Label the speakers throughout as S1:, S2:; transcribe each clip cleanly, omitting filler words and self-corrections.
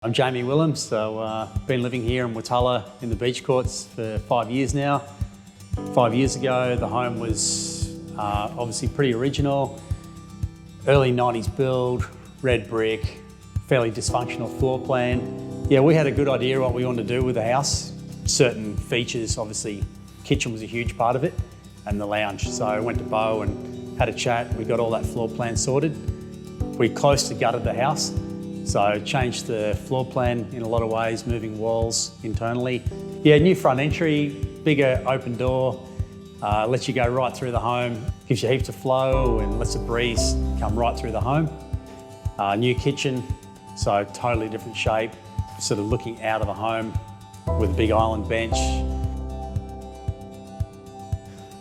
S1: I'm Jamie Willams, so been living here in Watala in the beach courts for 5 years now. 5 years ago, the home was obviously pretty original, early 90s build, red brick, fairly dysfunctional floor plan. Yeah, we had a good idea what we wanted to do with the house. Certain features, obviously, kitchen was a huge part of it, and the lounge. So I went to Bo and had a chat. We got all that floor plan sorted. We close to gutted the house. So changed the floor plan in a lot of ways, moving walls internally. Yeah, new front entry, bigger open door, lets you go right through the home, gives you heaps of flow and lets the breeze come right through the home. New kitchen, so totally different shape, sort of looking out of the home with a big island bench.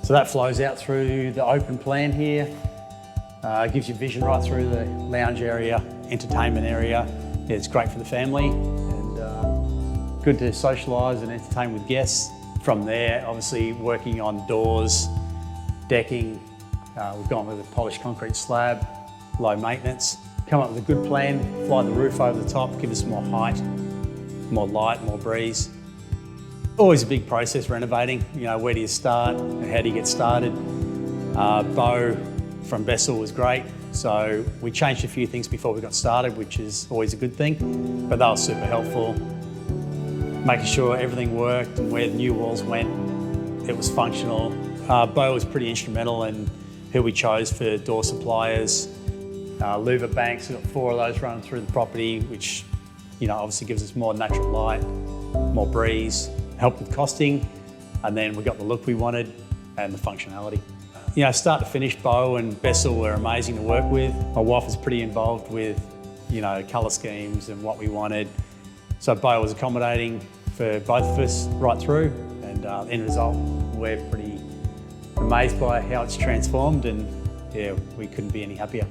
S1: So that flows out through the open plan here. Gives you vision right through the lounge area, entertainment area. Yeah, it's great for the family and good to socialise and entertain with guests. From there, obviously working on doors, decking. We've gone with a polished concrete slab, low maintenance. Come up with a good plan, fly the roof over the top, give us more height, more light, more breeze. Always a big process renovating. You know, where do you start and how do you get started? Bo from Besal was great, so we changed a few things before we got started, which is always a good thing, but they were super helpful. Making sure everything worked and where the new walls went, it was functional. Bo was pretty instrumental in who we chose for door suppliers. Louver banks, we've got 4 of those running through the property, which obviously gives us more natural light, more breeze, helped with costing, and then we got the look we wanted and the functionality. Start to finish, Bo and Besal were amazing to work with. My wife was pretty involved with, colour schemes and what we wanted. So Bo was accommodating for both of us right through, and end result, we're pretty amazed by how it's transformed, and yeah, we couldn't be any happier.